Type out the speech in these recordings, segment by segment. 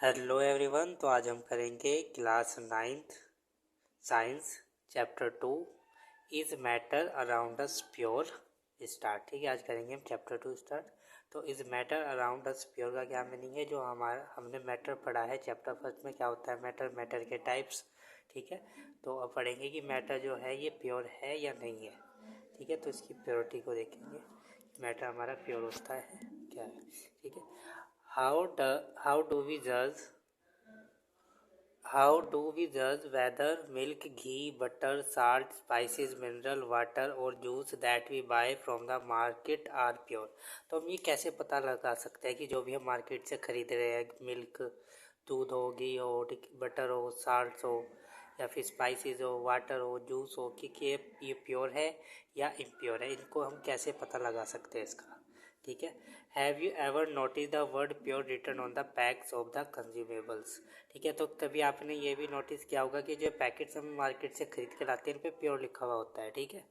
Hello everyone. तो आज हम करेंगे class 9th science chapter 2 is matter around us pure start. ठीक है, आज करेंगे हम चैप्टर 2 स्टार्ट। तो is matter around us pure का क्या मीनिंग है? जो हमने मैटर पढ़ा है चैप्टर फर्स्ट में, क्या होता है मैटर, मैटर के टाइप्स। ठीक है, तो अब पढ़ेंगे कि मैटर जो है ये प्योर है या नहीं है। ठीक है, तो इसकी प्योरिटी को देखेंगे, मैटर हमारा प्योर होता है क्या है। ठीक है, how do we judge how do we judge whether milk, ghee, butter, salt, spices, mineral water और juice that we buy from the market are pure? तो हम ये कैसे पता लगा सकते हैं कि जो भी हम मार्केट से खरीद रहे हैं, मिल्क, दूध हो, घी हो, बटर हो, साल्ट हो, या फिर स्पाइसेस हो, वाटर हो, जूस हो, कि ये प्योर है या इम्प्योर है, इनको हम कैसे पता लगा सकते हैं इसका। ठीक है, have you ever notice the word pure return on the PACS of the consumables? ठीक है, तो कभी आपने ये भी नोटिस किया होगा कि जो पैकेट्स हम मार्केट से खरीद के लाते हैं, इन पे प्योर लिखा हुआ होता है। ठीक है,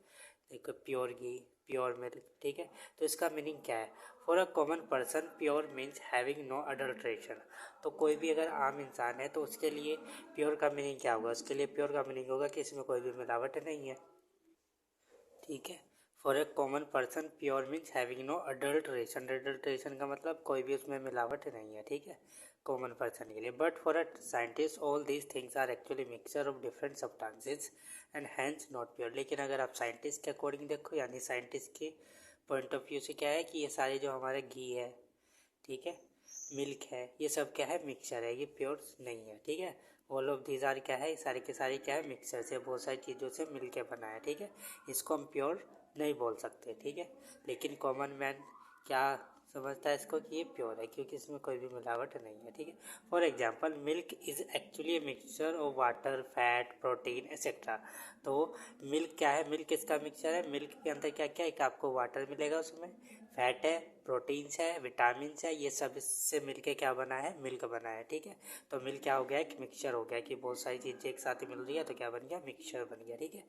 देखो प्योर घी, प्योर मिल्क। ठीक है, तो इसका मीनिंग क्या है? For a common person pure means having no adulteration. तो कोई भी अगर आम इंसान है तो उसके लिए प्योर का मीनिंग क्या होगा? उसके लिए प्योर का मीनिंग होगा कि इसमें कोई भी मिलावट नहीं है। ठीक है, for a common person pure means having no adulteration. Adulteration का मतलब कोई भी उसमें मिलावट नहीं है। ठीक है, कॉमन पर्सन के लिए। But for a scientist all these things are actually mixture of different substances and hence not pure. लेकिन अगर आप साइंटिस्ट के अकॉर्डिंग देखो, यानी साइंटिस्ट के पॉइंट ऑफ व्यू से क्या है कि ये सारे जो हमारे घी है, ठीक है, मिल्क है, ये सब क्या है? मिक्सचर है, ये प्योर नहीं है। ठीक है, ऑल ऑफ दीज आर क्या है? ये सारे के सारे क्या है? मिक्सचर से, बहुत सारी चीज़ों से मिल के बना है। ठीक है, इसको हम प्योर नहीं बोल सकते। ठीक है, लेकिन कॉमन मैन क्या समझता है इसको कि ये प्योर है, क्योंकि इसमें कोई भी मिलावट नहीं है। ठीक है, for example milk is actually a mixture of water, fat, protein etcetera. तो मिल्क क्या है? मिल्क किसका मिक्सचर है? मिल्क के अंदर क्या क्या? एक आपको वाटर मिलेगा, उसमें फैट है, प्रोटीन्स है, विटामिन्स है, ये सब इससे मिलके क्या बना है? मिल्क बना है। ठीक है, तो मिल्क क्या हो गया? एक मिक्सचर हो गया कि बहुत सारी चीज़ें एक साथ मिल रही है, तो क्या बन गया? मिक्सचर बन गया। ठीक है,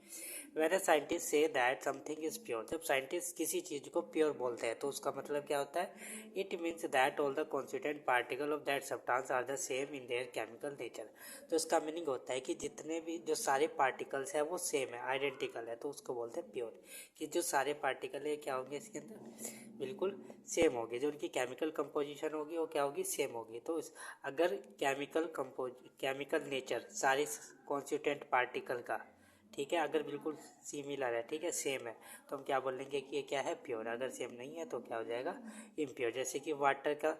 when scientist say that something is pure, जब साइंटिस्ट किसी चीज़ को प्योर बोलते हैं तो उसका मतलब क्या होता है? It means that all the constituent particle of that substance are the same in their chemical nature. तो इसका मीनिंग होता है कि जितने भी जो सारे पार्टिकल्स हैं वो सेम है, आइडेंटिकल है, तो उसको बोलते हैं प्योर। कि जो सारे पार्टिकल है क्या होंगे इसके अंदर? बिल्कुल सेम होगी। जो उनकी केमिकल कंपोजिशन होगी वो क्या होगी? सेम होगी। तो अगर केमिकल नेचर सारे कॉन्स्टिट्यूएंट पार्टिकल का, ठीक है, अगर बिल्कुल सिमिलर है, ठीक है, सेम है, तो हम क्या बोलेंगे कि ये क्या है? प्योर। अगर सेम नहीं है तो क्या हो जाएगा? इम्प्योर। जैसे कि वाटर का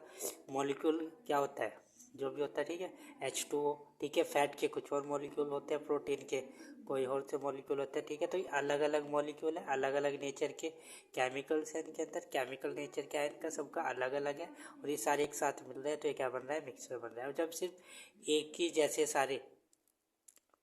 मॉलिक्यूल क्या होता है? जो भी होता है, ठीक है, H2O। ठीक है, फैट के कुछ और मॉलिक्यूल होते हैं, प्रोटीन के कोई और से मॉलिक्यूल होते हैं। ठीक है, तो ये अलग अलग मॉलिक्यूल है, अलग अलग नेचर के केमिकल्स हैं इनके अंदर। केमिकल नेचर क्या है इनका? सबका अलग अलग है, और ये सारे एक साथ मिल रहे हैं तो ये क्या बन रहा है? मिक्सचर बन रहा है। और जब सिर्फ एक ही जैसे सारे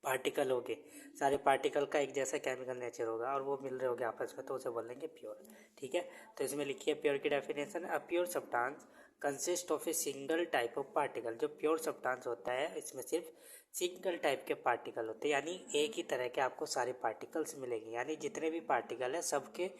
पार्टिकल हो गए, सारे पार्टिकल का एक जैसा केमिकल नेचर होगा और वो मिल रहे होंगे आपस में, तो उसे बोलेंगे प्योर। ठीक है, तो इसमें लिखिए प्योर की definition. A pure substance consist of a single type of particle. जो प्योर सब्सटेंस होता है इसमें सिर्फ सिंगल टाइप के पार्टिकल होते हैं, यानी एक ही तरह के आपको सारे पार्टिकल्स मिलेंगे। यानी जितने भी पार्टिकल हैं सबके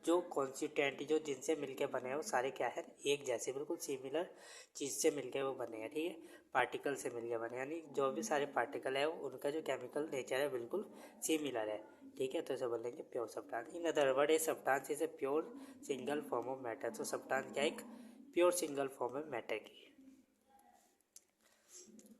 जो कॉन्स्टिट्यूएंट जो जिनसे मिलके बने हैं वो सारे क्या है? एक जैसे, बिल्कुल सिमिलर चीज़ से मिलके वो बने हैं। ठीक है, पार्टिकल से मिलके बने, यानी जो भी सारे पार्टिकल है उनका जो केमिकल नेचर है बिल्कुल सिमिलर है। ठीक है, तो इसे बोलेंगे pure substance. In other word a substance is a pure single form of matter. तो सब्सटेंस क्या? एक प्योर सिंगल फॉर्म है मैटर की।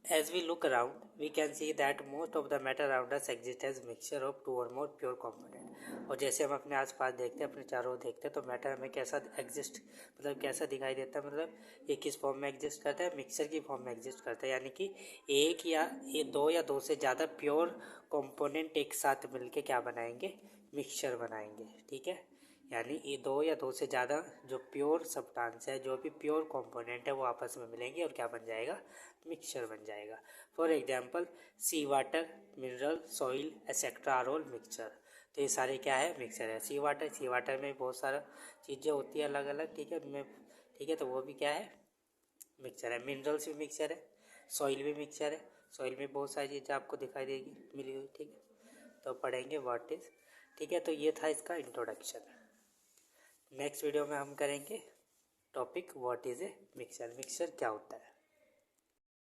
As we look around, we can see that most of the matter around us exists as mixture of two or more pure component। और जैसे हम अपने आसपास देखते हैं, अपने चारों ओर देखते हैं, तो मैटर हमें कैसा एग्जिस्ट, मतलब कैसा दिखाई देता है? मतलब ये किस फॉर्म में एग्जिस्ट करता है? मिक्सचर की फॉर्म में एग्जिस्ट करता है, यानी कि एक या दो से ज़्यादा प्योर कंपोनेंट एक साथ मिलके क्या बनाएंगे? मिक्सचर बनाएंगे। ठीक है, यानी ये दो से ज़्यादा जो प्योर सब्सटेंस है, जो भी प्योर कंपोनेंट है, वो आपस में मिलेंगे और क्या बन जाएगा? मिक्सचर बन जाएगा। For example sea water, mineral, soil etcetera are all mixture. तो ये सारे क्या है? मिक्सचर है। सी वाटर में बहुत सारा चीज़ें होती है अलग अलग। ठीक है, उनमें, ठीक है, तो वो भी क्या है? मिक्सचर है। मिनरल्स भी मिक्सचर है, सॉइल भी मिक्सचर है। सॉइल में बहुत सारी चीज़ें आपको दिखाई देगी मिली हुई। ठीक है, तो पढ़ेंगे व्हाट इज। ठीक है, तो ये था इसका इंट्रोडक्शन। नेक्स्ट वीडियो में हम करेंगे topic what is a mixture. Mixture क्या होता है।